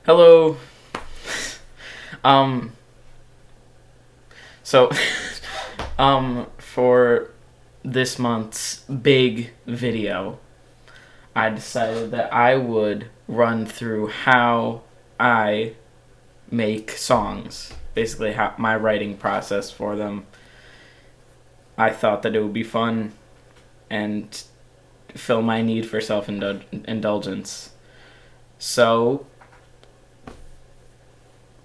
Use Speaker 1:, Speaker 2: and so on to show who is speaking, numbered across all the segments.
Speaker 1: Hello. Um. So, for this month's big video, I decided that I would run through how I make songs. Basically, how my writing process for them. I thought that it would be fun and fill my need for self indulgence. So,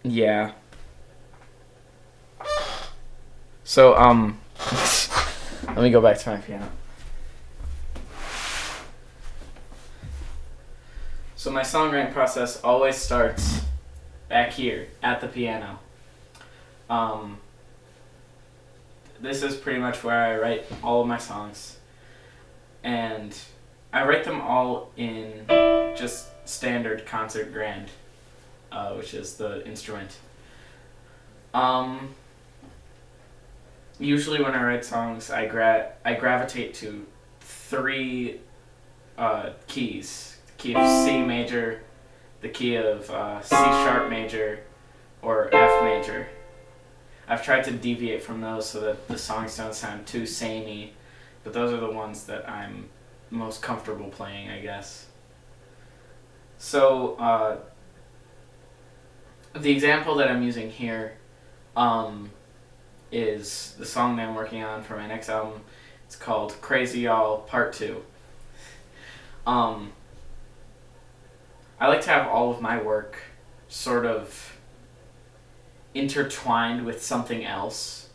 Speaker 1: yeah. So, let me go back to my piano. So my songwriting process always starts back here at the piano. Um, this is pretty much where I write all of my songs, and I write them all in just standard concert grand, which is the instrument. Um, Usually when I write songs, I gravitate to three keys: the key of C major, the key of C sharp major, or F major. I've tried to deviate from those so that the songs don't sound too samey, but those are the ones that I'm most comfortable playing, I guess. So the example that I'm using here is the song that I'm working on for my next album. It's called Crazy Y'all Part 2. I like to have all of my work sort of intertwined with something else,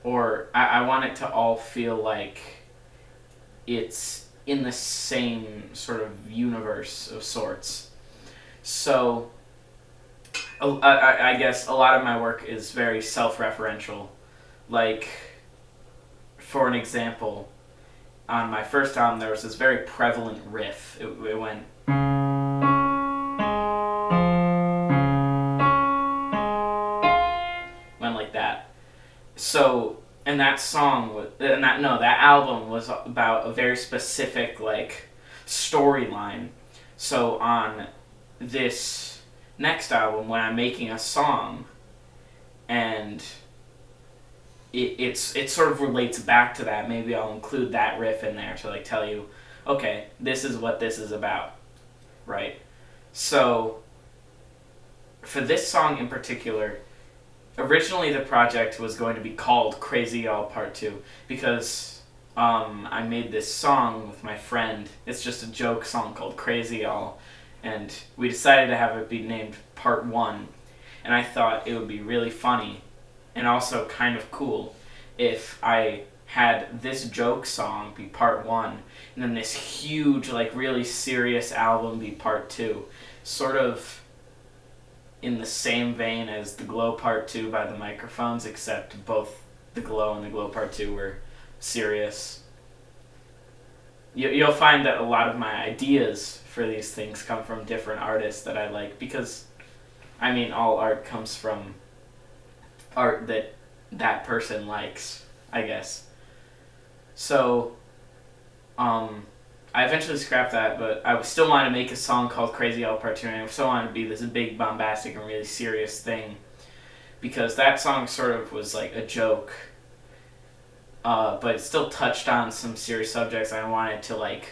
Speaker 1: or I want it to all feel like it's in the same sort of universe of sorts. So I guess a lot of my work is very self-referential. Like, for an example, on my first album there was this very prevalent riff. It went like that. So, and that song was, and that no, that album was about a very specific like storyline. So on this next album, when I'm making a song, and it sort of relates back to that, maybe I'll include that riff in there to like tell you, okay, this is what this is about, right? So for this song in particular, originally the project was going to be called Crazy Y'all Part 2 because I made this song with my friend. It's just a joke song called Crazy Y'all, and we decided to have it be named Part 1. And I thought it would be really funny and also kind of cool if I had this joke song be Part 1 and then this huge, like, really serious album be Part 2. Sort of in the same vein as The Glow Part 2 by the Microphones, except both The Glow and The Glow Part 2 were serious. You'll find that a lot of my ideas for these things come from different artists that I like, because, I mean, all art comes from art that that person likes, I guess. So, I eventually scrapped that, but I still wanted to make a song called Crazy Y'all Part 2, and I still wanted to be this big, bombastic, and really serious thing, because that song sort of was like a joke, but it still touched on some serious subjects, and I wanted to like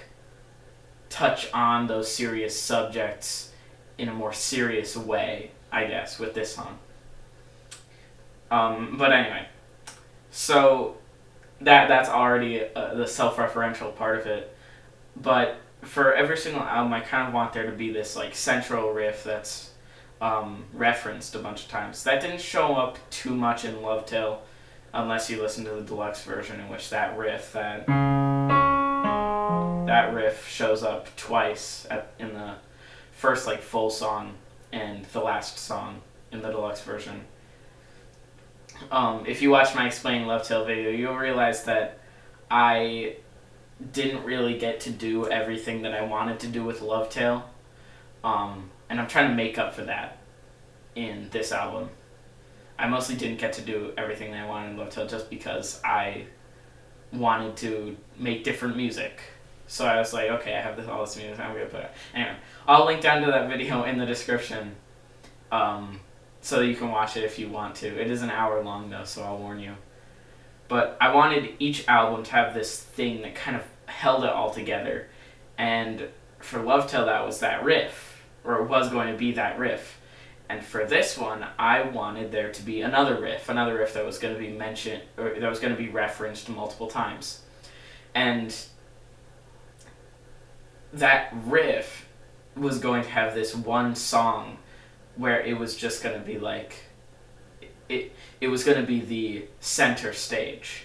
Speaker 1: touch on those serious subjects in a more serious way, I guess, with this song. But anyway, so that's already the self-referential part of it. But for every single album, I kind of want there to be this like central riff that's referenced a bunch of times. That didn't show up too much in Love Tale, unless you listen to the deluxe version, in which that riff shows up twice in the first like full song and the last song in the deluxe version. If you watch my Explaining Love Tale video, you'll realize that I didn't really get to do everything that I wanted to do with Love Tale, and I'm trying to make up for that in this album. I mostly didn't get to do everything that I wanted in Love Tale just because I wanted to make different music. So I was like, okay, I have all this music, I'm gonna put it. Anyway, I'll link down to that video in the description, so that you can watch it if you want to. It is an hour long though, so I'll warn you. But I wanted each album to have this thing that kind of held it all together, and for Love Tale that was that riff, or it was going to be that riff. And for this one, I wanted there to be another riff that was going to be mentioned, or that was going to be referenced multiple times. And that riff was going to have this one song where it was just going to be like, it was going to be the center stage.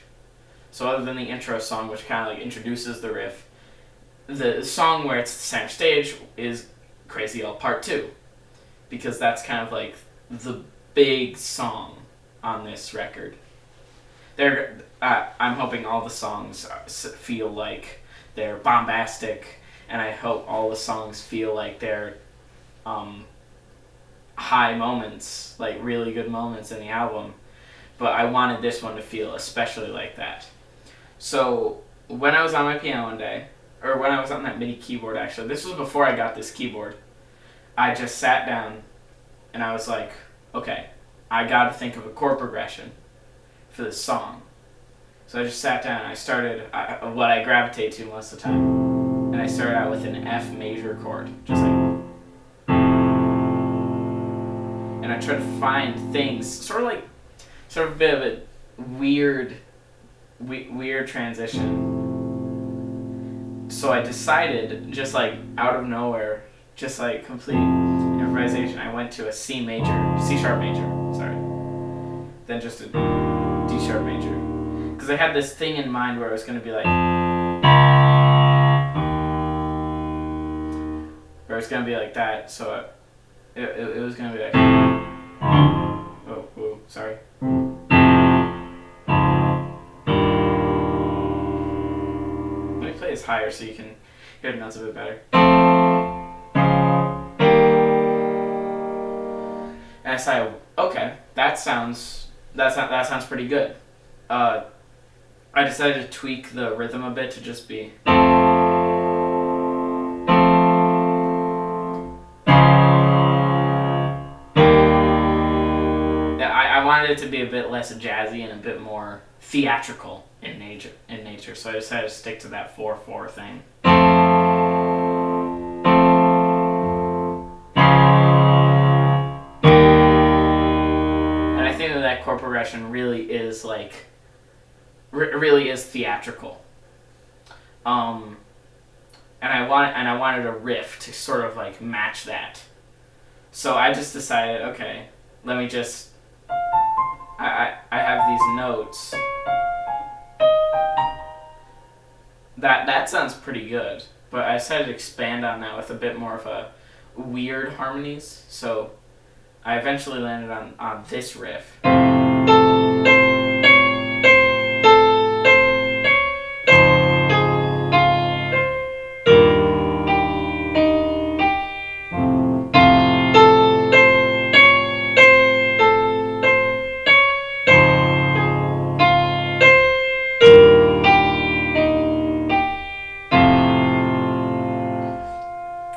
Speaker 1: So other than the intro song, which kind of like introduces the riff, the song where it's the center stage is Crazy L Part 2. Because that's kind of like the big song on this record. I'm hoping all the songs feel like they're bombastic, and I hope all the songs feel like they're high moments, like really good moments in the album. But I wanted this one to feel especially like that. So when I was on my piano one day, or when I was on that MIDI keyboard actually, this was before I got this keyboard, I just sat down and I was like, okay, I gotta think of a chord progression for this song. So I just sat down and I started what I gravitate to most of the time. And I started out with an F major chord, just like. And I tried to find things, sort of a bit of a weird transition. So I decided, just like out of nowhere, just like complete improvisation, I went to a C sharp major, then just a D sharp major, because I had this thing in mind where it was going to be like, that, so it was going to be like, sorry. Let me play this higher so you can hear the notes a bit better. And I decided, okay, that sounds pretty good. I decided to tweak the rhythm a bit to just be. I wanted it to be a bit less jazzy and a bit more theatrical in nature. So I decided to stick to that 4/4 thing. That chord progression really is like, really is theatrical. And I wanted a riff to sort of like match that. So I just decided, okay, let me just, I have these notes. That sounds pretty good, but I decided to expand on that with a bit more of a weird harmonies. So I eventually landed on this riff.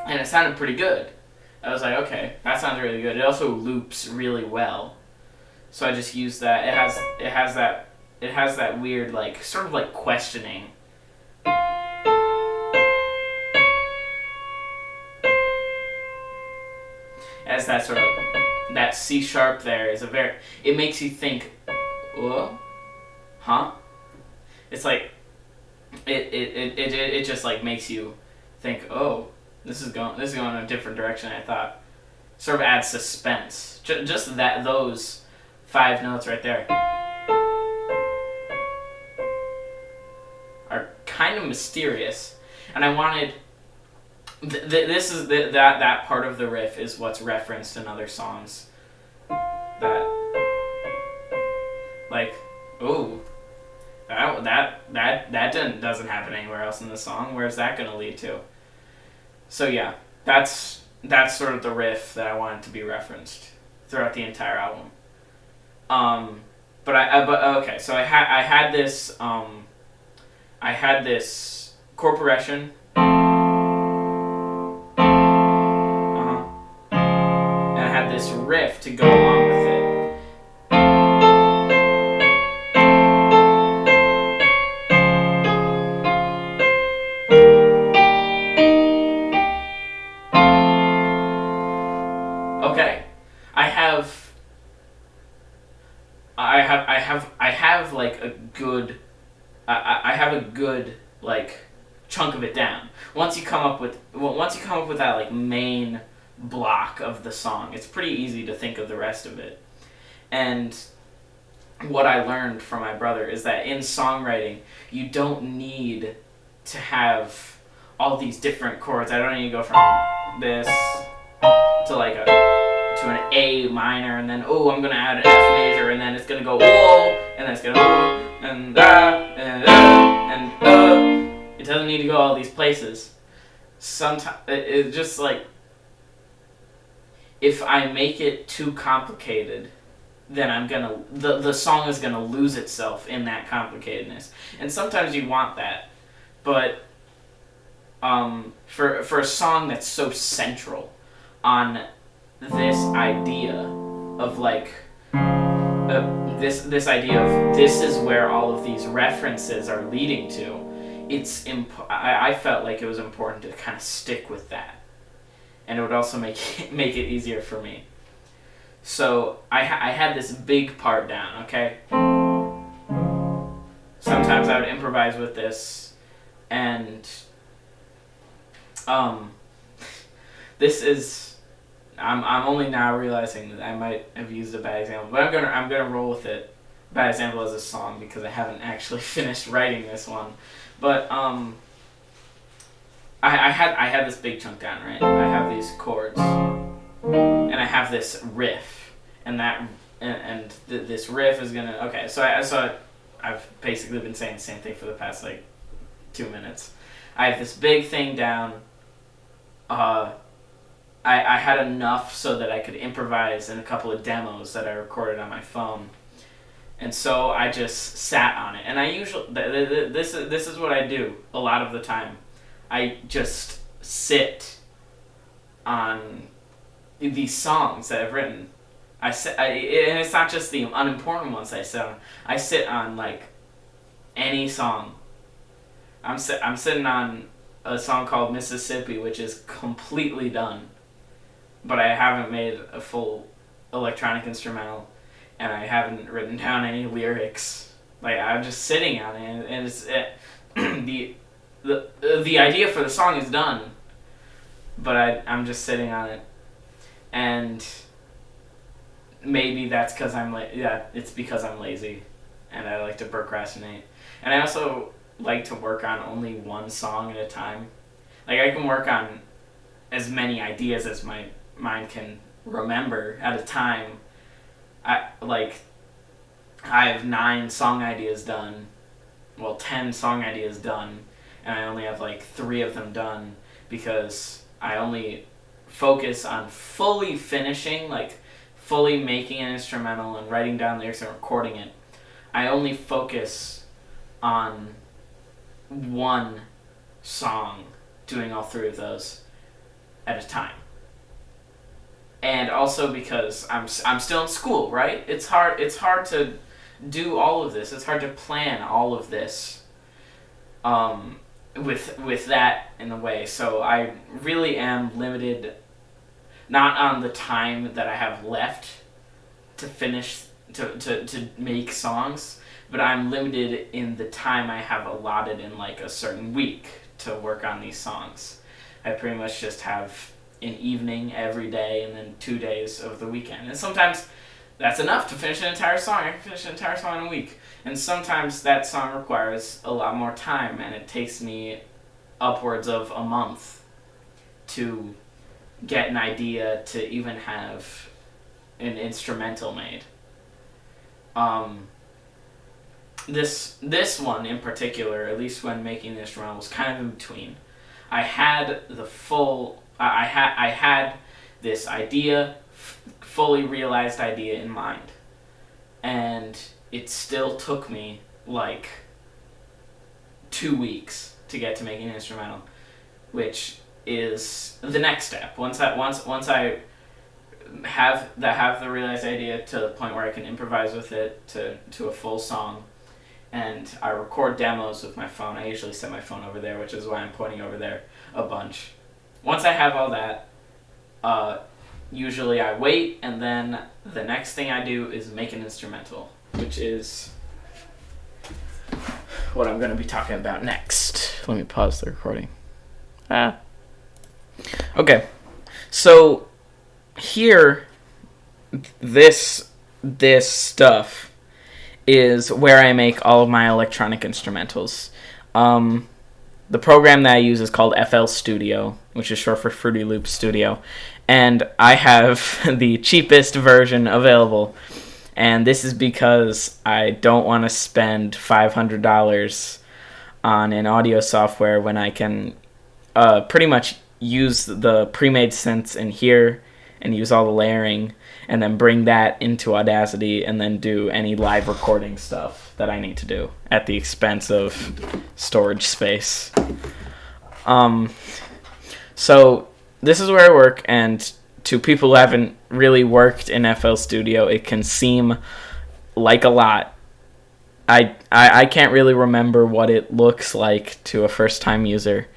Speaker 1: And it sounded pretty good. I was like, okay, that sounds really good. It also loops really well, so I just used that. It has that weird, like, sort of like questioning. As that sort of that C sharp there is it makes you think, huh? It's like it just like makes you think, oh, this is going in a different direction than I thought. Sort of adds suspense. Just those 5 notes right there are kind of mysterious, and I wanted that part of the riff is what's referenced in other songs. That, like, ooh, that doesn't happen anywhere else in the song. Where's that gonna lead to? So yeah, that's sort of the riff that I wanted to be referenced throughout the entire album. But okay, so I had this chord progression I had this riff to go along with it. Okay, I have like a good, I have a good like chunk of it down. Once you come up with that like main block of the song, it's pretty easy to think of the rest of it. And what I learned from my brother is that in songwriting, you don't need to have all these different chords. I don't need to go from this to like to an A minor, and then I'm gonna add an F major, and then it's gonna go whoa, and then it's gonna and it doesn't need to go all these places. Sometimes it's just like, if I make it too complicated, then the song is gonna lose itself in that complicatedness. And sometimes you want that, but for a song that's so central on this idea of like this idea of this is where all of these references are leading to, I felt like it was important to kind of stick with that, and it would also make it easier for me. So I had this big part down, okay? Sometimes I would improvise with this, and this is, I'm only now realizing that I might have used a bad example, but I'm gonna roll with it. Bad example as a song, because I haven't actually finished writing this one. But I had this big chunk down, right? I have these chords, and I have this riff, and this riff is gonna, okay. So I've basically been saying the same thing for the past like 2 minutes. I have this big thing down. I had enough so that I could improvise in a couple of demos that I recorded on my phone, and so I just sat on it. And I usually this is what I do a lot of the time. I just sit on these songs that I've written. And it's not just the unimportant ones I sit on. I sit on like any song. I'm sitting on a song called Mississippi, which is completely done, but I haven't made a full electronic instrumental, and I haven't written down any lyrics. Like, I'm just sitting on it, and it's the idea for the song is done, but I'm just sitting on it, and maybe that's because it's because I'm lazy, and I like to procrastinate, and I also like to work on only one song at a time. Like, I can work on as many ideas as my mind can remember at a time. I have 9 song ideas done, 10 song ideas done, and I only have like 3 of them done because I only focus on fully finishing, like fully making an instrumental and writing down lyrics and recording it. I only focus on one song, doing all 3 of those at a time. And also because I'm still in school, right? It's hard to do all of this. It's hard to plan all of this with that in a way. So I really am limited, not on the time that I have left to finish to make songs, but I'm limited in the time I have allotted in like a certain week to work on these songs. I pretty much just have an evening every day and then 2 days of the weekend. And sometimes that's enough to finish an entire song. I can finish an entire song in a week. And sometimes that song requires a lot more time, and it takes me upwards of a month to get an idea to even have an instrumental made. This one in particular, at least when making the instrumental, was kind of in between. I had this idea, fully realized idea in mind, and it still took me like 2 weeks to get to making an instrumental, which is the next step. Once I have the realized idea to the point where I can improvise with it to a full song, and I record demos with my phone. I usually set my phone over there, which is why I'm pointing over there a bunch. Once I have all that, usually I wait, and then the next thing I do is make an instrumental, which is what I'm going to be talking about next. Let me pause the recording. Okay. So here, this stuff is where I make all of my electronic instrumentals. The program that I use is called FL Studio, which is short for Fruity Loops Studio, and I have the cheapest version available. And this is because I don't want to spend $500 on an audio software when I can pretty much use the pre-made synths in here and use all the layering, and then bring that into Audacity and then do any live recording stuff that I need to do at the expense of storage space. So this is where I work, and to people who haven't really worked in FL Studio, it can seem like a lot. I can't really remember what it looks like to a first-time user.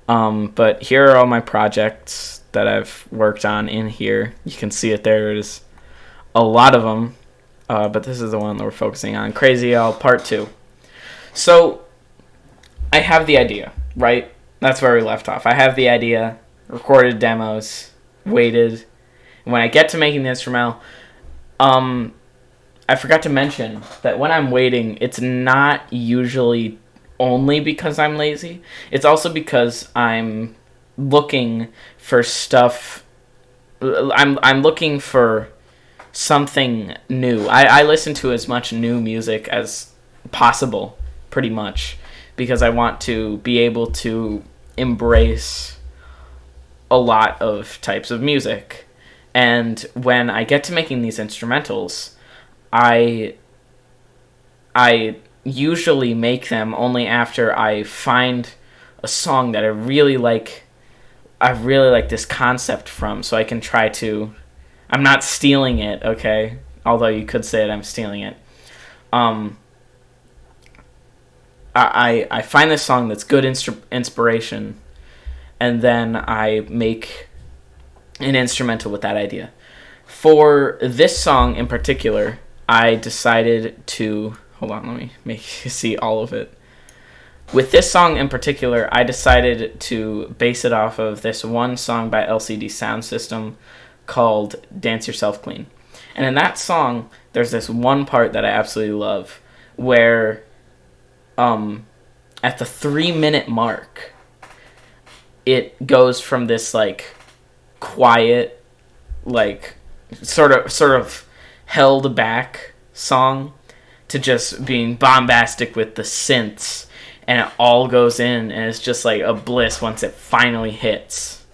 Speaker 1: But here are all my projects that I've worked on in here. You can see it there. There's a lot of them, but this is the one that we're focusing on, Crazy L Part 2. So I have the idea, right? That's where we left off. I have the idea, recorded demos, waited. When I get to making the instrumental, I forgot to mention that when I'm waiting, it's not usually only because I'm lazy. It's also because I'm looking for stuff. I'm looking for something new. I listen to as much new music as possible, pretty much, because I want to be able to embrace a lot of types of music. And when I get to making these instrumentals, I usually make them only after I find a song that I really like this concept from, so I can try to... I'm not stealing it, okay? Although you could say that I'm stealing it. I find this song that's good inspiration, and then I make an instrumental with that idea. For this song in particular, I decided to... Hold on, let me make you see all of it. With this song in particular, I decided to base it off of this one song by LCD Soundsystem called Dance Yourself Clean. And in that song, there's this one part that I absolutely love, where at the 3-minute mark, it goes from this like quiet, like sort of held back song to just being bombastic with the synths, and it all goes in, and it's just like a bliss once it finally hits.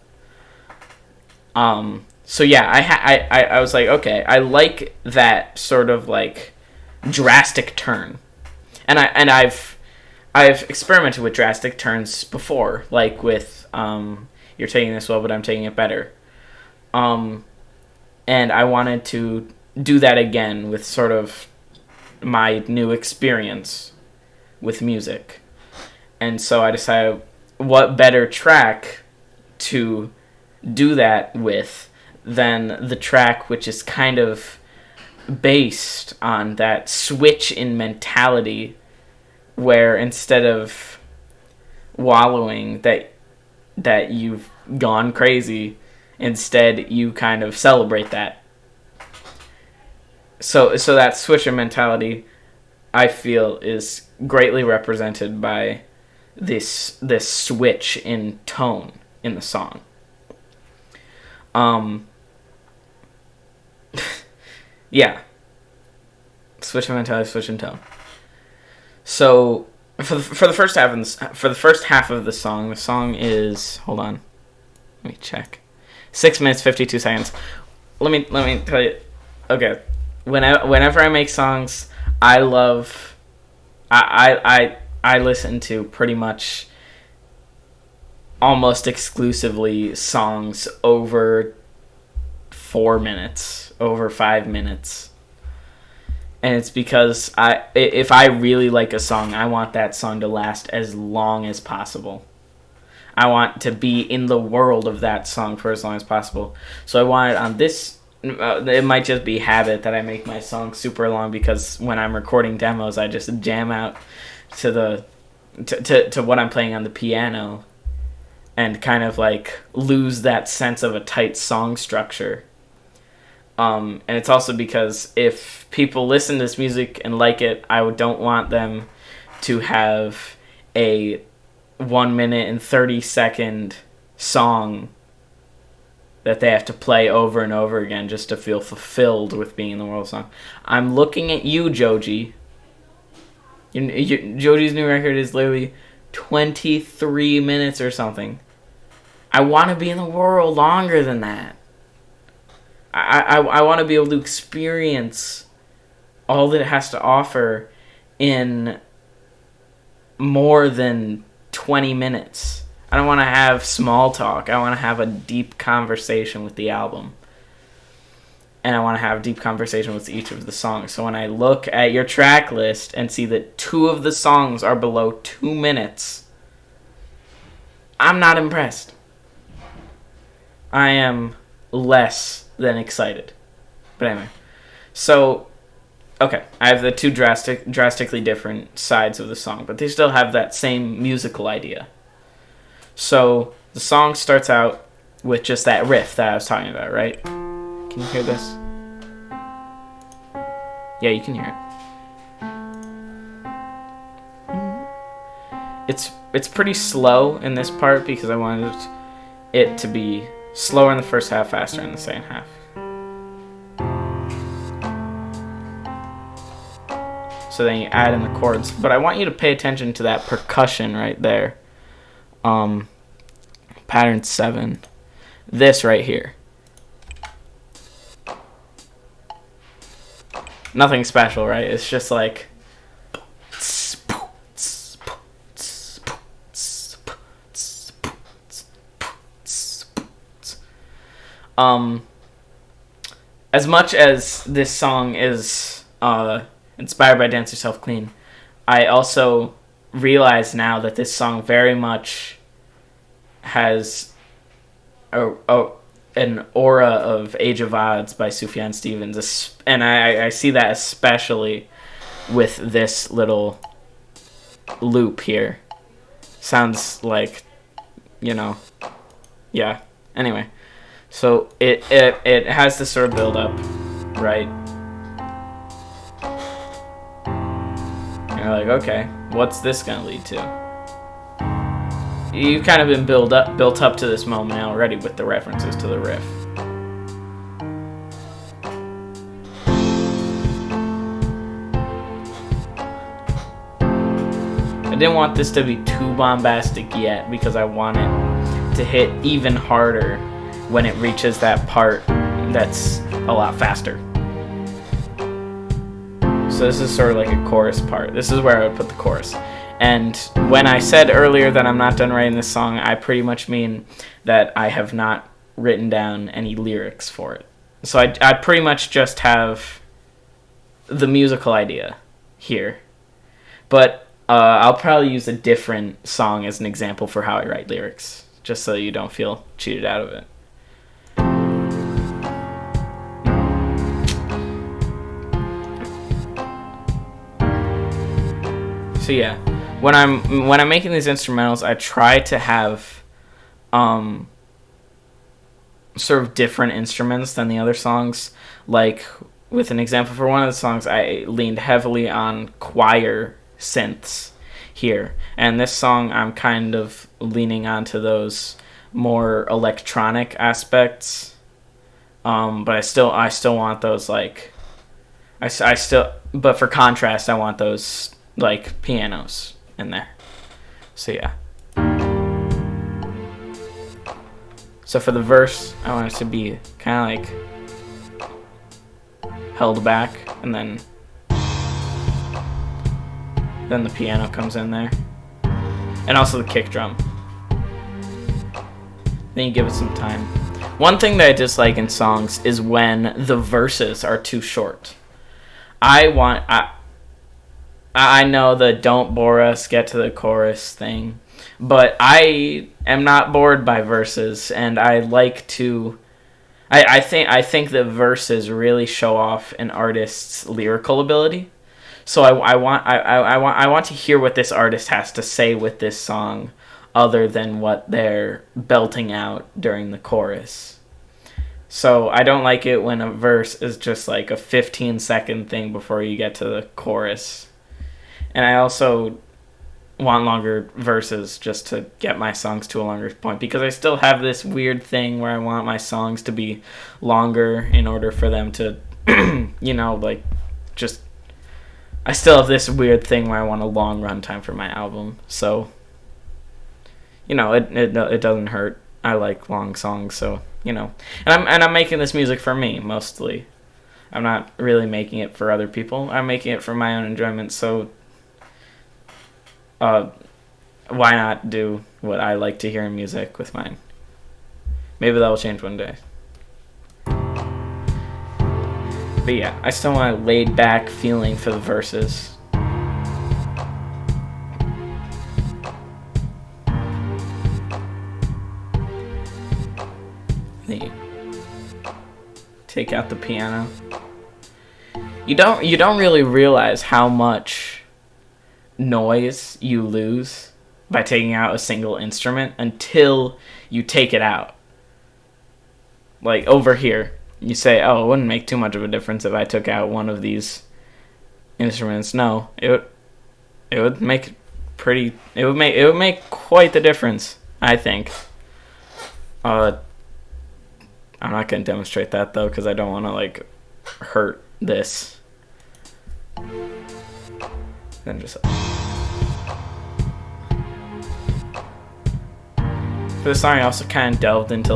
Speaker 1: So yeah, I was like, okay, I like that sort of like drastic turn, and I've experimented with drastic turns before, like with You're Taking This Well, But I'm Taking It Better, and I wanted to do that again with sort of my new experience with music. And so I decided, what better track to do that with than the track which is kind of based on that switch in mentality, where instead of wallowing that you've gone crazy, instead you kind of celebrate that. So that switch in mentality, I feel, is greatly represented by this switch in tone in the song. Yeah. Switch in mentality, switch in tone. So for the first half of the song is, hold on, let me check, 6 minutes 52 seconds. Let me tell you. Okay, whenever I make songs, I listen to pretty much almost exclusively songs over 4 minutes, over 5 minutes. And it's because if I really like a song, I want that song to last as long as possible. I want to be in the world of that song for as long as possible. So I want it on this. It might just be habit that I make my song super long, because when I'm recording demos, I just jam out to what I'm playing on the piano, and kind of like lose that sense of a tight song structure. And it's also because if people listen to this music and like it, I don't want them to have a 1 minute and 30-second song that they have to play over and over again just to feel fulfilled with being in the world song. I'm looking at you, Joji. Joji's new record is literally 23 minutes or something. I want to be in the world longer than that. I want to be able to experience all that it has to offer in more than 20 minutes. I don't want to have small talk. I want to have a deep conversation with the album. And I want to have a deep conversation with each of the songs. So when I look at your track list and see that 2 of the songs are below 2 minutes, I'm not impressed. I am less than excited. But anyway. So, okay. I have the 2 drastically different sides of the song, but they still have that same musical idea. So, the song starts out with just that riff that I was talking about, right? Can you hear this? Yeah, you can hear it. It's pretty slow in this part because I wanted it to be slower in the first half, faster in the second half. So then you add in the chords. But I want you to pay attention to that percussion right there. Pattern 7. This right here. Nothing special, right? It's just like... as much as this song is inspired by Dance Yourself Clean, I also realize now that this song very much has an aura of Age of Odds by Sufjan Stevens, and I see that especially with this little loop here. Sounds like, yeah. Anyway, so it has this sort of build up, right? And you're like, okay, what's this gonna lead to? You've kind of been built up to this moment already with the references to the riff. I didn't want this to be too bombastic yet because I want it to hit even harder when it reaches that part that's a lot faster. So this is sort of like a chorus part. This is where I would put the chorus. And when I said earlier that I'm not done writing this song, I pretty much mean that I have not written down any lyrics for it. So I pretty much just have the musical idea here. But I'll probably use a different song as an example for how I write lyrics, just so you don't feel cheated out of it. So yeah. When I'm making these instrumentals, I try to have sort of different instruments than the other songs. Like, with an example for one of the songs, I leaned heavily on choir synths here. And this song, I'm kind of leaning onto those more electronic aspects. But I still want those, like... But for contrast, I want those, like, pianos in there. So yeah. So for the verse, I want it to be kind of like held back, and then the piano comes in there, and also the kick drum. Then you give it some time. One thing that I dislike in songs is when the verses are too short. I know the "don't bore us, get to the chorus" thing, but I am not bored by verses, and I like to. I think the verses really show off an artist's lyrical ability. So I want to hear what this artist has to say with this song, other than what they're belting out during the chorus. So I don't like it when a verse is just like a 15-second thing before you get to the chorus. And I also want longer verses just to get my songs to a longer point, because I still have this weird thing where I want my songs to be longer in order for them to, like, just... I still have this weird thing where I want a long runtime for my album, so, it doesn't hurt. I like long songs, so, and I'm making this music for me, mostly. I'm not really making it for other people. I'm making it for my own enjoyment, so why not do what I like to hear in music with mine? Maybe that will change one day. But yeah, I still want a laid back feeling for the verses. Take out the piano. You don't really realize how much noise you lose by taking out a single instrument until you take it out. Like over here, you say, "Oh, it wouldn't make too much of a difference if I took out one of these instruments." No, it would make quite the difference, I think. I'm not going to demonstrate that though, because I don't want to hurt this. Then just for this song, I also kind of delved into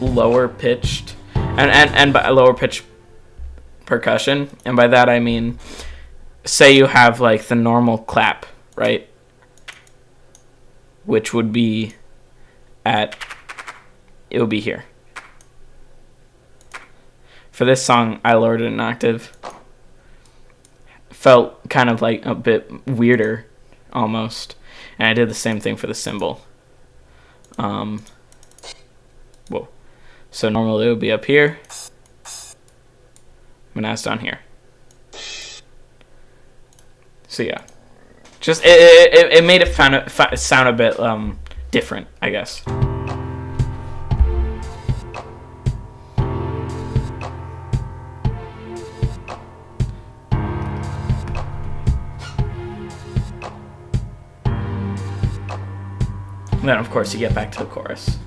Speaker 1: lower pitched and by lower pitch percussion, and by that I mean, say you have the normal clap, right? Which would be it would be here. For this song, I lowered it an octave. Felt kind of a bit weirder, almost. And I did the same thing for the cymbal. Whoa. So normally it would be up here. But now it's down here. So yeah. Just, it made it sound a bit different, I guess. And then, of course, you get back to the chorus.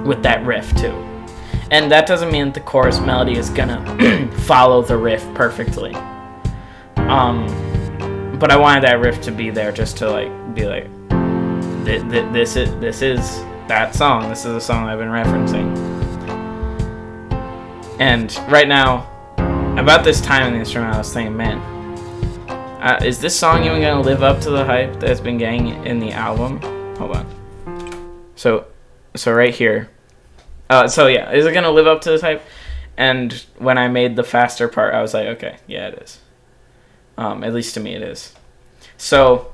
Speaker 1: With that riff, too. And that doesn't mean that the chorus melody is gonna follow the riff perfectly. But I wanted that riff to be there just to, be this is that song. This is a song I've been referencing. And right now, about this time in the instrument, I was thinking, man, is this song even going to live up to the hype that's been getting in the album? Hold on. So right here. So yeah, is it going to live up to this hype? And when I made the faster part, I was like, okay, yeah, it is. At least to me it is. So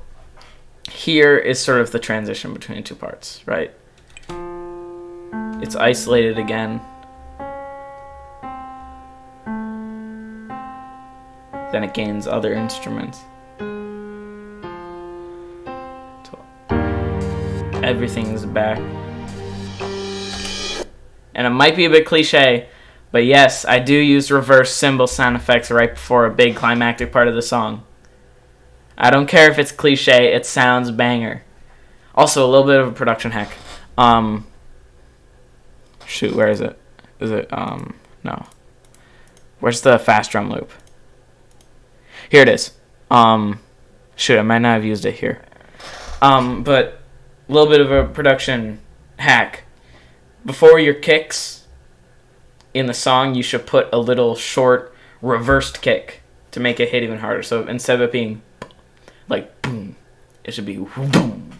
Speaker 1: here is sort of the transition between the two parts, right? It's isolated again. Then it gains other instruments. So everything's back. And it might be a bit cliche, but yes, I do use reverse cymbal sound effects right before a big climactic part of the song. I don't care if it's cliche, it sounds banger. Also, a little bit of a production hack. Shoot, where is it? Is it, no. Where's the fast drum loop? Here it is. Shoot, I might not have used it here. But a little bit of a production hack. Before your kicks in the song, you should put a little short reversed kick to make it hit even harder. So instead of it being like boom, it should be boom.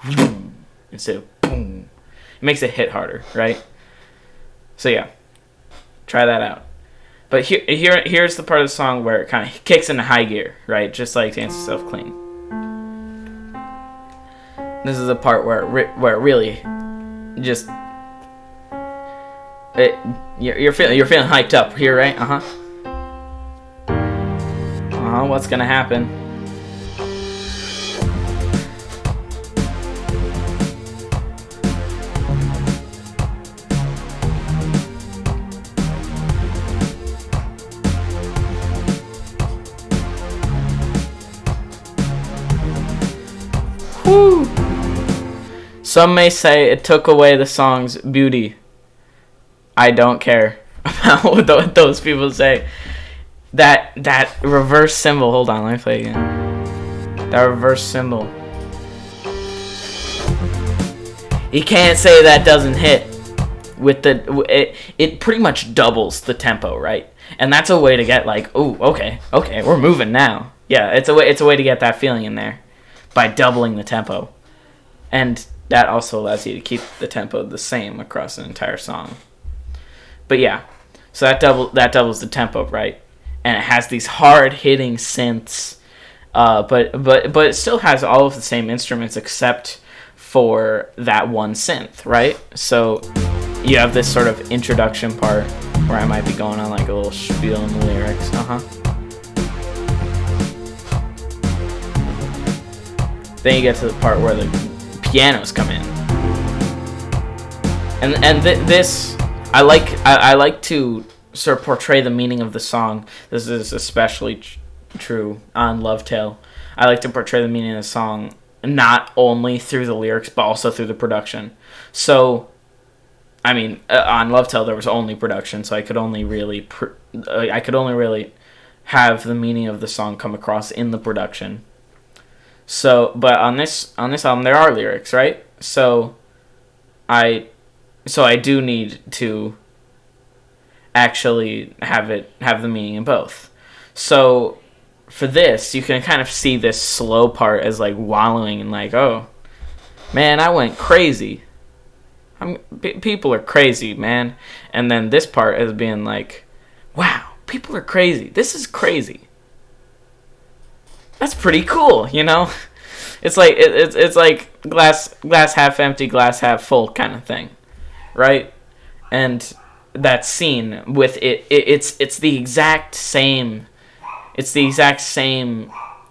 Speaker 1: boom instead of boom. It makes it hit harder, right? So yeah, try that out. But here's the part of the song where it kind of kicks into high gear, right? Just like Dance Yourself Clean. This is the part where it really just you're feeling hyped up here, right? What's gonna happen? Woo! Some may say it took away the song's beauty. I don't care about what those people say. That reverse cymbal. Hold on, let me play again. That reverse cymbal. You can't say that doesn't hit. With it pretty much doubles the tempo, right? And that's a way to get like, oh, okay, we're moving now. Yeah, it's a way to get that feeling in there by doubling the tempo, and that also allows you to keep the tempo the same across an entire song. But yeah, so that doubles the tempo, right? And it has these hard hitting synths, but it still has all of the same instruments except for that one synth, right? So you have this sort of introduction part where I might be going on like a little spiel in the lyrics. Then you get to the part where the pianos come in, and this I like to sort of portray the meaning of the song. This is especially true on Love Tale. I like to portray the meaning of the song not only through the lyrics but also through the production. So, I mean, on Love Tale there was only production, so I could only really have the meaning of the song come across in the production. So, but on this album there are lyrics, right? So I do need to actually have the meaning in both. So for this, you can kind of see this slow part as like wallowing and like, oh man, I went crazy. People are crazy, man. And then this part as being like, wow, people are crazy. This is crazy. That's pretty cool, you know? It's like it's like glass half empty, glass half full kind of thing, right? And that scene with it's the exact same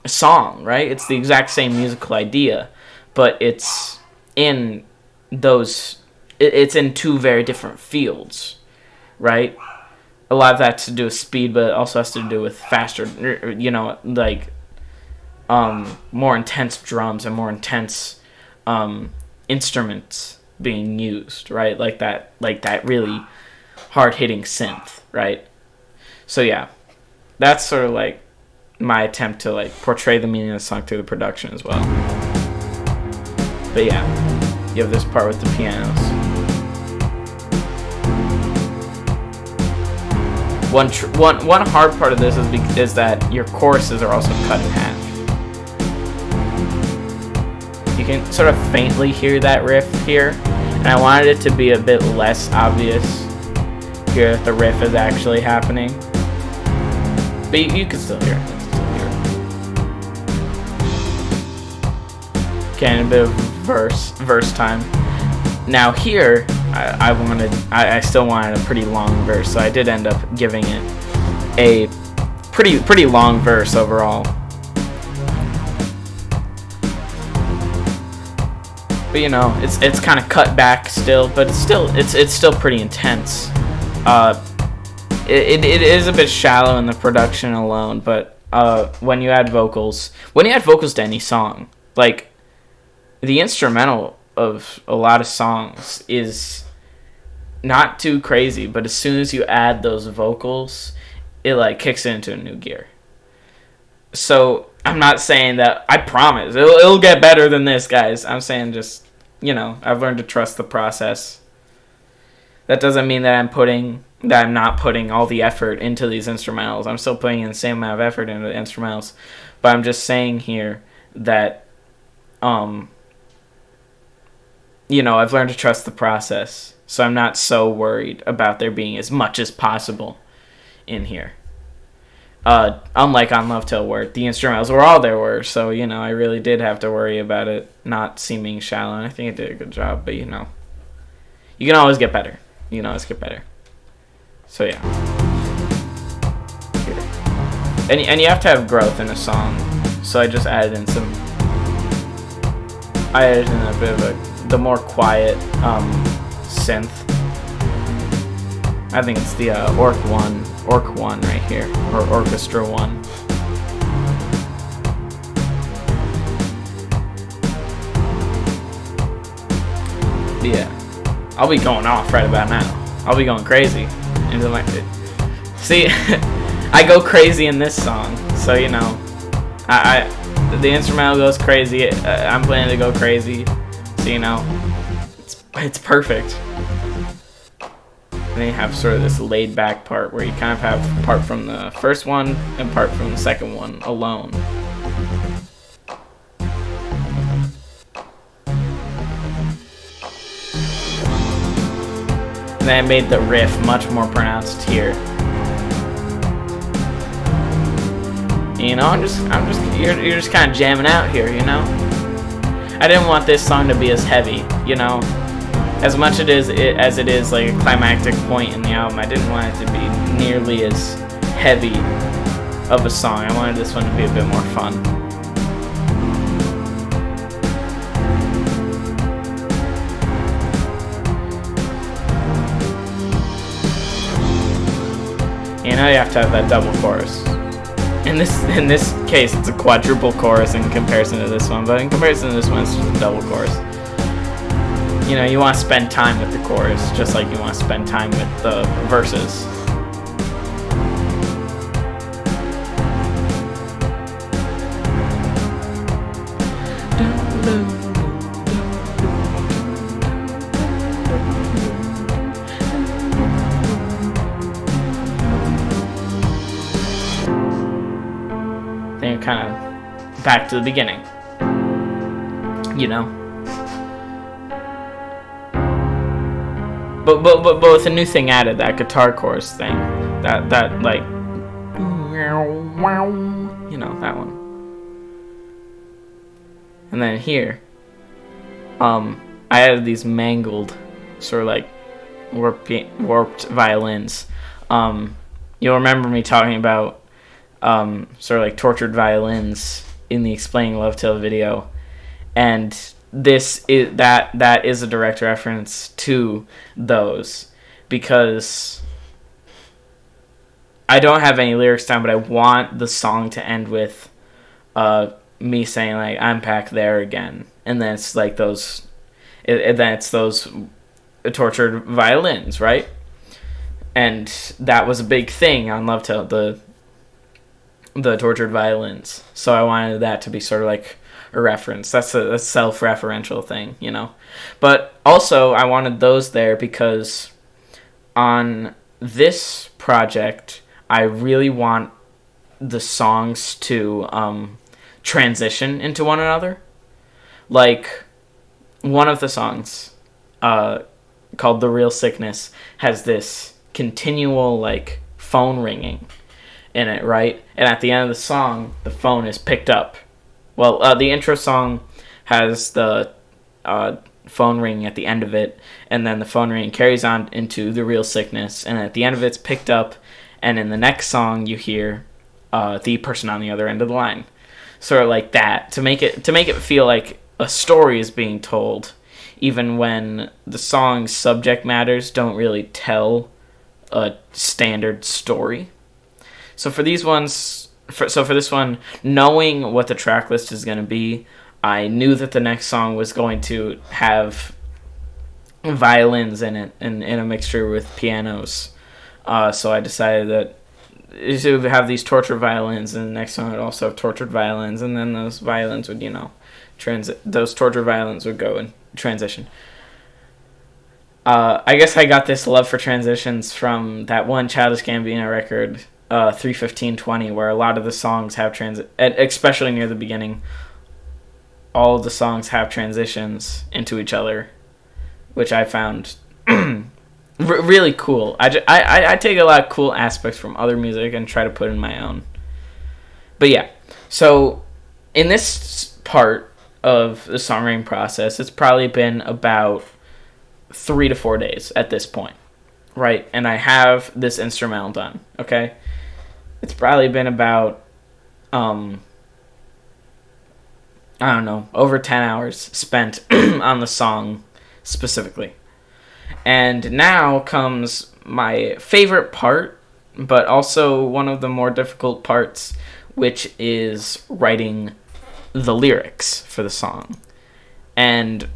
Speaker 1: song, right? It's the exact same musical idea, but it's in two very different fields, right? A lot of that's to do with speed, but it also has to do with faster, you know, like more intense drums and more intense instruments being used, right? Like that really hard-hitting synth, right? So yeah, that's sort of like my attempt to like portray the meaning of the song through the production as well. But yeah, you have this part with the pianos. One hard part of this is that your choruses are also cut in half. You can sort of faintly hear that riff here, and I wanted it to be a bit less obvious here that the riff is actually happening. But you can still hear it. Okay, and a bit of verse time. Now here, I still wanted a pretty long verse, so I did end up giving it a pretty long verse overall. But you know, it's kind of cut back still, but it's still pretty intense. It is a bit shallow in the production alone, but when you add vocals to any song, like the instrumental of a lot of songs is not too crazy, but as soon as you add those vocals, it like kicks it into a new gear. So I'm not saying that, I promise it'll get better than this, guys. I'm saying just, you know, I've learned to trust the process. That doesn't mean that I'm not putting all the effort into these instrumentals. I'm still putting in the same amount of effort into the instrumentals, but I'm just saying here that I've learned to trust the process, so I'm not so worried about there being as much as possible in here. Unlike on Love Till, where the instrumentals were all there were, so, I really did have to worry about it not seeming shallow, and I think it did a good job, but, you can always get better. You can always get better. So, yeah. Here. And you have to have growth in a song, so I just added in a bit of the more quiet, synth. I think it's the, Orc 1 right here, or Orchestra 1. Yeah, I'll be going off right about now. I'll be going crazy. See, I go crazy in this song, so the instrumental goes crazy. I'm planning to go crazy, so it's perfect. And then you have sort of this laid back part where you kind of have part from the first one and part from the second one alone. And then I made the riff much more pronounced here. You're just kind of jamming out here, I didn't want this song to be as heavy, As much as it is like a climactic point in the album, I didn't want it to be nearly as heavy of a song. I wanted this one to be a bit more fun. You have to have that double chorus. In this case, it's a quadruple chorus in comparison to this one, but in comparison to this one, it's just a double chorus. You want to spend time with the chorus, just like you want to spend time with the verses. Then you're kind of back to the beginning. But with a new thing added, that guitar chorus thing, that like, that one. And then here, I added these mangled, sort of like warped violins. You'll remember me talking about sort of like tortured violins in the Explaining Love Till video, and that is a direct reference to those, because I don't have any lyrics down, but I want the song to end with me saying like, I'm back there again, and then it's like those tortured violins, right? And that was a big thing on Love Till, the tortured violins. So I wanted that to be sort of like a reference. That's a self-referential thing, But also, I wanted those there because on this project, I really want the songs to transition into one another. Like, one of the songs, called The Real Sickness, has this continual, like, phone ringing in it, right? And at the end of the song, the phone is picked up. Well, the intro song has the phone ringing at the end of it, and then the phone ringing carries on into The Real Sickness, and at the end of it's picked up, and in the next song you hear the person on the other end of the line. Sort of like that, to make it feel like a story is being told, even when the song's subject matters don't really tell a standard story. So for these ones, for this one, knowing what the track list is going to be, I knew that the next song was going to have violins in it, and in a mixture with pianos. So I decided that to have these tortured violins, and the next song would also have tortured violins, and then those violins would, those tortured violins would go and transition. I guess I got this love for transitions from that one Childish Gambino record, 3:15:20, where a lot of the songs have especially near the beginning, all of the songs have transitions into each other. which I found really cool. I take a lot of cool aspects from other music and try to put in my own. But yeah, so in this part of the songwriting process, it's probably been about 3 to 4 days at this point, right? And I have this instrumental done, okay? It's probably been about, I don't know, over 10 hours spent on the song specifically. And now comes my favorite part, but also one of the more difficult parts, which is writing the lyrics for the song. And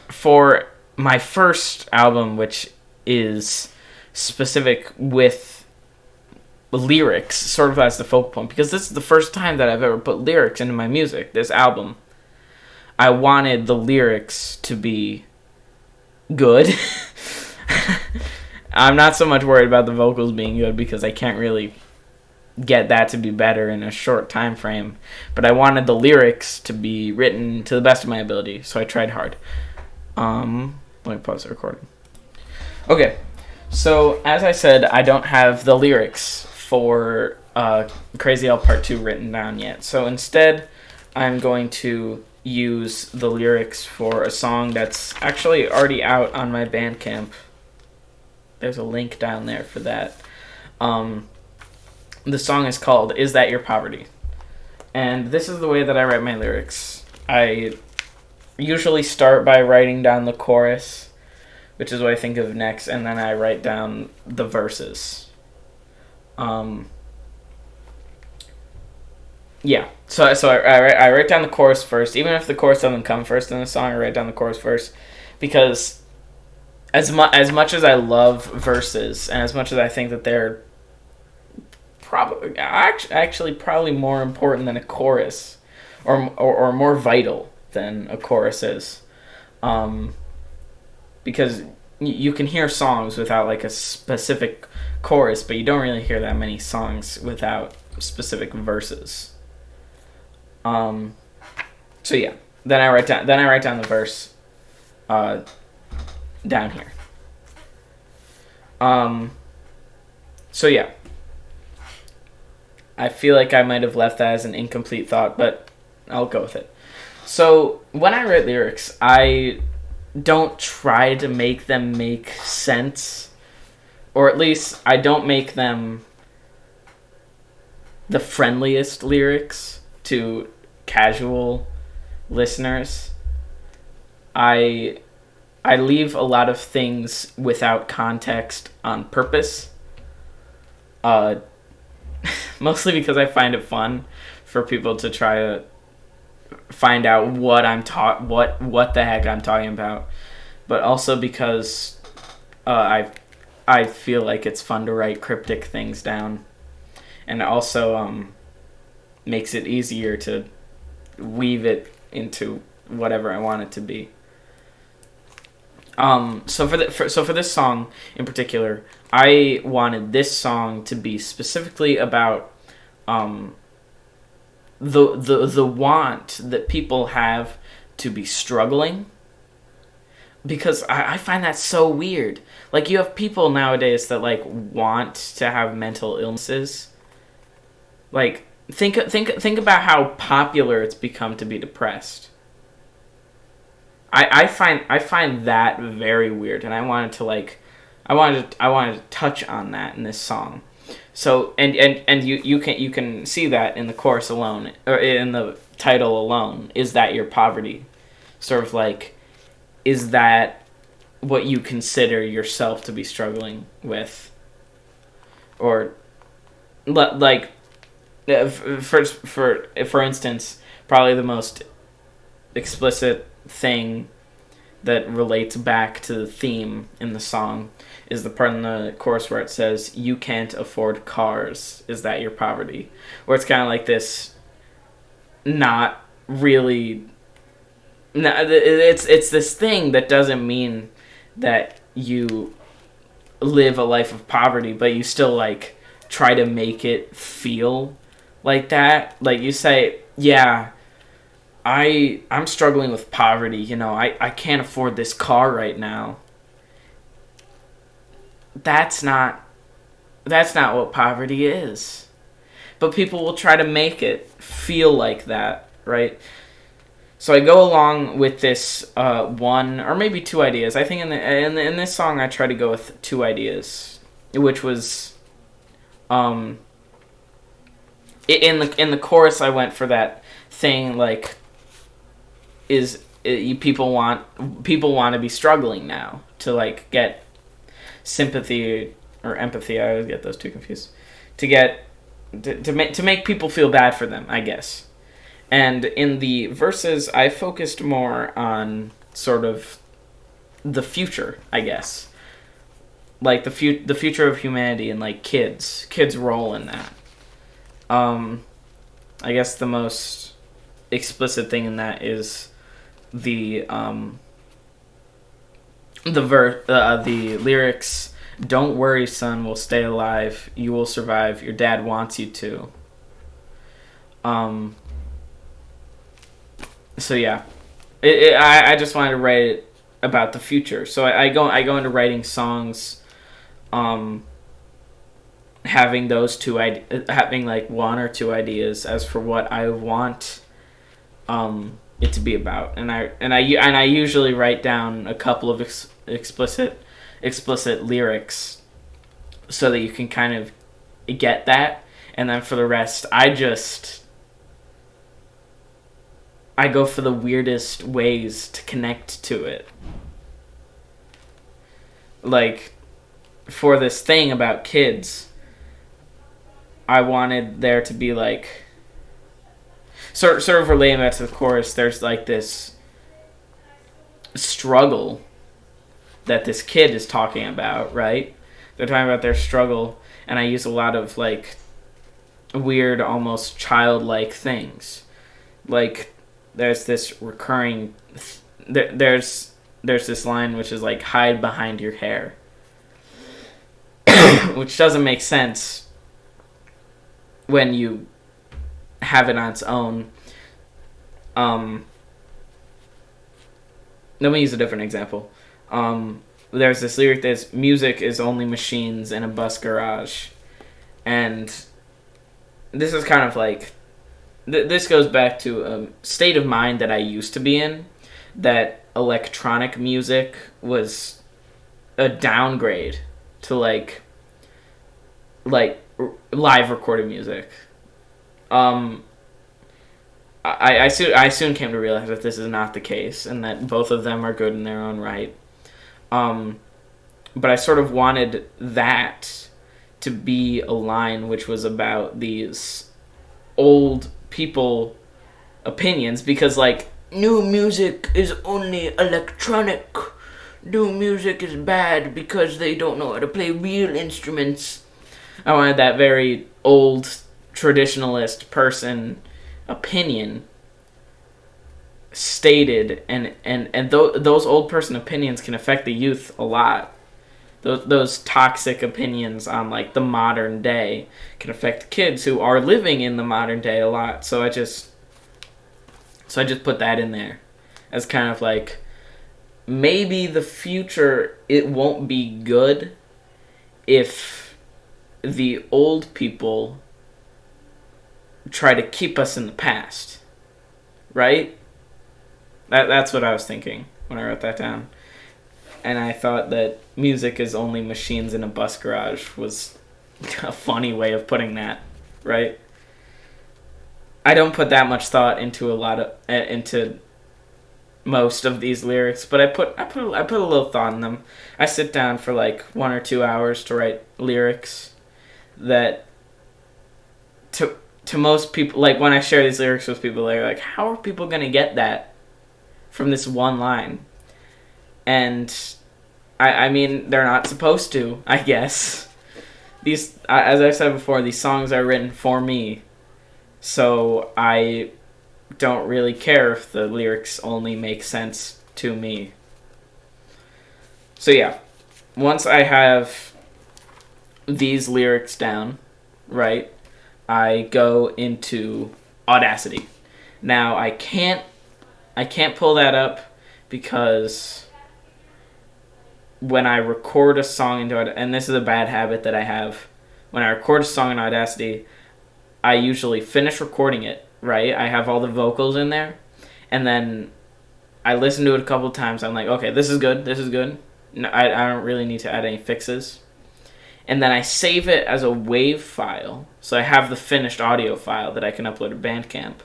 Speaker 1: for my first album, which is specific with lyrics sort of as the focal point, because this is the first time that I've ever put lyrics into my music, this album, I wanted the lyrics to be good. I'm not so much worried about the vocals being good because I can't really get that to be better in a short time frame, but I wanted the lyrics to be written to the best of my ability, so I tried hard. Let me pause the recording. Okay, so as I said, I don't have the lyrics for Crazy L Part 2 written down yet, so instead I'm going to use the lyrics for a song that's actually already out on my Bandcamp. There's a link down there for that. The song is called Is That Your Poverty? And this is the way that I write my lyrics. I usually start by writing down the chorus, which is what I think of next, and then I write down the verses. Yeah, so I write down the chorus first. Even if the chorus doesn't come first in the song, I write down the chorus first, because as much as I love verses, and as much as I think that they're probably more important than a chorus, or more vital than a chorus is, because you can hear songs without like a specific chorus, but you don't really hear that many songs without specific verses. So yeah, then I write down the verse down here. So yeah, I feel like I might have left that as an incomplete thought, but I'll go with it. So when I write lyrics, I don't try to make them make sense, or at least I don't make them the friendliest lyrics to casual listeners. I leave a lot of things without context on purpose. Mostly because I find it fun for people to try to find out what what the heck I'm talking about, but also because I feel like it's fun to write cryptic things down, and it also makes it easier to weave it into whatever I want it to be. So for this song in particular, I wanted this song to be specifically about the want that people have to be struggling, because I find that so weird. Like, you have people nowadays that like want to have mental illnesses. Like, think about how popular it's become to be depressed. I find that very weird, and I wanted to touch on that in this song. So and you can see that in the chorus alone, or in the title alone. Is that your poverty? Sort of like, is that what you consider yourself to be struggling with? Or like, for instance, probably the most explicit thing that relates back to the theme in the song is the part in the chorus where it says, "You can't afford cars. Is that your poverty?" Where it's kind of like this, not really. No, it's this thing that doesn't mean that you live a life of poverty, but you still like try to make it feel like that. Like, you say, "Yeah, I'm struggling with poverty. You know, I can't afford this car right now." that's not what poverty is. But people will try to make it feel like that, right? So I go along with this one or maybe two ideas. I think in this song I try to go with two ideas, which was in the chorus I went for that thing like people want to be struggling now to like get sympathy or empathy. I always get those two confused. To make people feel bad for them, I guess. And in the verses, I focused more on sort of the future, I guess, like the future of humanity and like kids' role in that. I guess the most explicit thing in that is the lyrics. Don't worry, son, we'll stay alive. You will survive. Your dad wants you to. So yeah, I just wanted to write it about the future. So I go into writing songs, having those having like one or two ideas as for what I want, it to be about, and I usually write down a couple of explicit lyrics so that you can kind of get that, and then for the rest I go for the weirdest ways to connect to it. Like for this thing about kids, I wanted there to be like sort of relating that to the chorus. There's like this struggle that this kid is talking about, right? They're talking about their struggle, and I use a lot of like weird, almost childlike things. Like there's this recurring there's this line which is like hide behind your hair, which doesn't make sense when you have it on its own. Let me use a different example. There's this lyric that's music is only machines in a bus garage, and this is kind of like this goes back to a state of mind that I used to be in, that electronic music was a downgrade to like live recorded music. I soon came to realize that this is not the case, and that both of them are good in their own right. But I sort of wanted that to be a line which was about these old people opinions, because like new music is only electronic. New music is bad because they don't know how to play real instruments. I wanted that very old traditionalist person opinion stated, and those old person opinions can affect the youth a lot. Those toxic opinions on like the modern day can affect kids who are living in the modern day a lot. So I just put that in there as kind of like, maybe the future, it won't be good if the old people try to keep us in the past, right? That's what I was thinking when I wrote that down. And I thought that music is only machines in a bus garage was a funny way of putting that, right? I don't put that much thought into into most of these lyrics, but I put a little thought in them. I sit down for like 1 or 2 hours to write lyrics that to most people, like when I share these lyrics with people, they're like, how are people going to get that from this one line? And I mean, they're not supposed to, I guess. These, as I said before, these songs are written for me, so I don't really care if the lyrics only make sense to me. So yeah, once I have these lyrics down, right, I go into Audacity. Now I can't pull that up because when I record a song into Audacity, and this is a bad habit that I have, when I record a song in Audacity, I usually finish recording it, right? I have all the vocals in there, and then I listen to it a couple times. I'm like, okay, this is good. No, I don't really need to add any fixes. And then I save it as a WAV file, so I have the finished audio file that I can upload to Bandcamp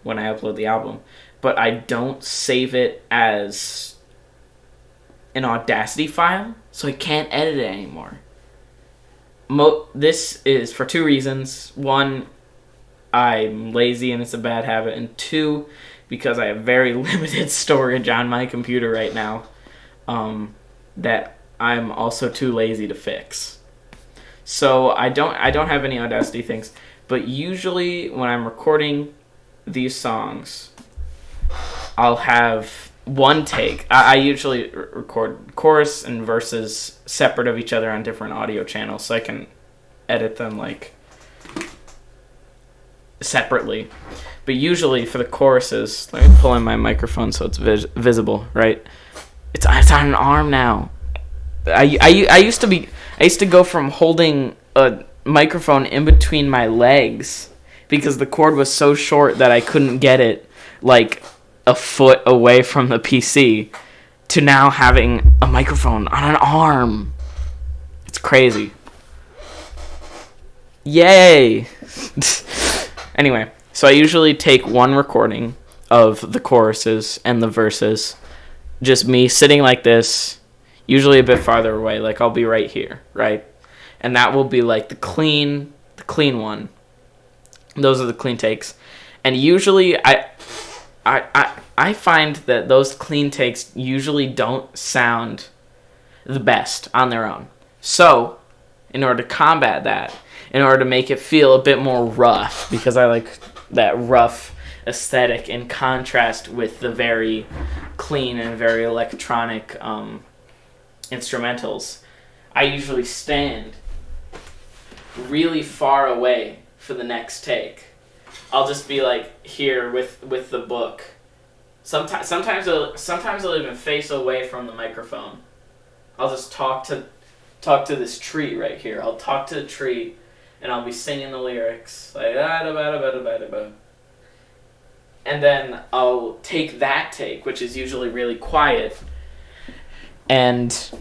Speaker 1: when I upload the album. But I don't save it as an Audacity file, so I can't edit it anymore. This is for two reasons. One, I'm lazy and it's a bad habit. And two, because I have very limited storage on my computer right now that I'm also too lazy to fix. So I don't have any Audacity things. But usually when I'm recording these songs, I'll have one take. I usually record chorus and verses separate of each other on different audio channels, so I can edit them like separately. But usually for the choruses, let me pull in my microphone so it's visible, right? It's on an arm now. I used to go from holding a microphone in between my legs because the cord was so short that I couldn't get it like a foot away from the PC, to now having a microphone on an arm. It's crazy. Yay! Anyway, so I usually take one recording of the choruses and the verses, just me sitting like this, usually a bit farther away, like I'll be right here, right? And that will be like the clean one. Those are the clean takes. And usually I find that those clean takes usually don't sound the best on their own. So, in order to combat that, in order to make it feel a bit more rough, because I like that rough aesthetic in contrast with the very clean and very electronic instrumentals, I usually stand really far away for the next take. I'll just be like here with the book. Sometimes I'll even face away from the microphone. I'll just talk to this tree right here. I'll talk to the tree, and I'll be singing the lyrics like da-da-ba-da-ba-da-ba-da-ba. And then I'll take that take, which is usually really quiet, and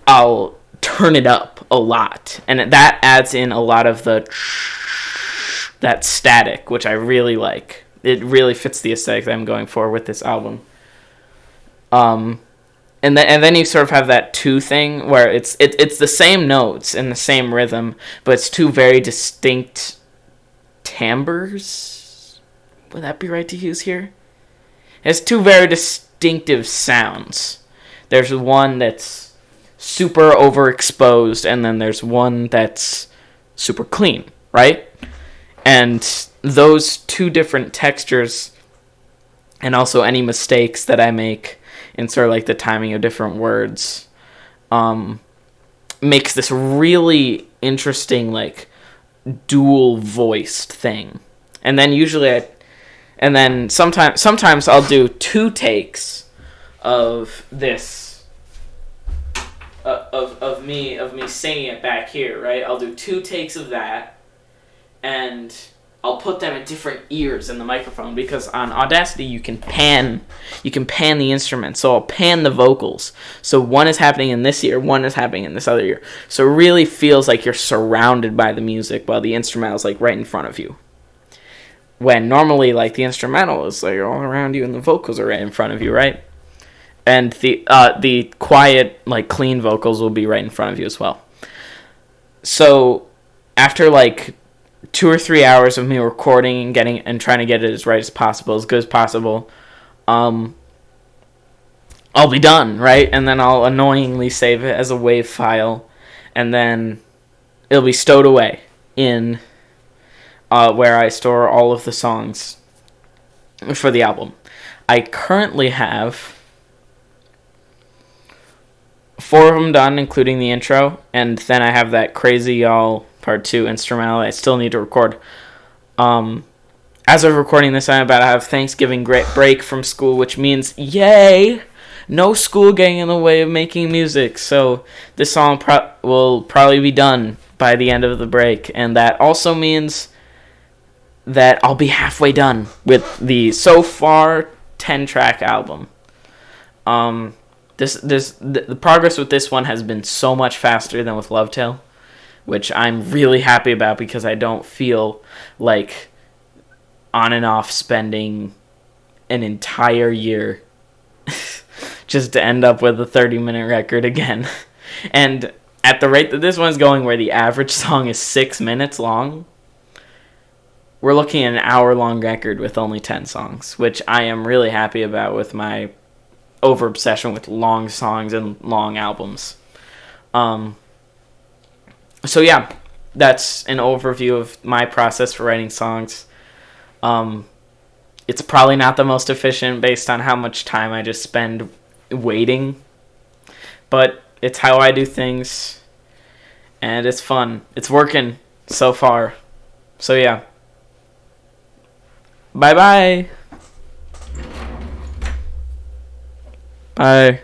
Speaker 1: I'll turn it up a lot, and that adds in a lot of that static, which I really like. It really fits the aesthetic that I'm going for with this album. And then you sort of have that two thing where it's the same notes and the same rhythm, but it's two very distinct timbres. Would that be right to use here? It's two very distinctive sounds. There's one that's super overexposed, and then there's one that's super clean, right? And those two different textures, and also any mistakes that I make in sort of like the timing of different words, makes this really interesting like dual voiced thing. And then sometimes I'll do two takes of this of me singing it back here, right? I'll do two takes of that, and I'll put them at different ears in the microphone, because on Audacity you can pan the instrument. So I'll pan the vocals. So one is happening in this ear, one is happening in this other ear. So it really feels like you're surrounded by the music while the instrumental is like right in front of you. When normally like the instrumental is like all around you and the vocals are right in front of you, right? And the quiet, like clean vocals will be right in front of you as well. So after like 2 or 3 hours of me recording and trying to get it as right as possible, as good as possible, I'll be done, right? And then I'll annoyingly save it as a WAV file, and then it'll be stowed away in where I store all of the songs for the album. I currently have 4 of them done, including the intro, and then I have that Crazy Y'all Part 2 instrumental I still need to record. As of recording this, I'm about to have Thanksgiving break from school, which means, yay, no school getting in the way of making music. So this song will probably be done by the end of the break. And that also means that I'll be halfway done with the so far 10-track album. The progress with this one has been so much faster than with Lovetail, which I'm really happy about because I don't feel like on and off spending an entire year just to end up with a 30-minute record again. And at the rate that this one's going, where the average song is 6 minutes long, we're looking at an hour-long record with only 10 songs, which I am really happy about with my over-obsession with long songs and long albums. So yeah, that's an overview of my process for writing songs. It's probably not the most efficient based on how much time I just spend waiting, but it's how I do things, and it's fun. It's working so far. So yeah. Bye-bye. Bye.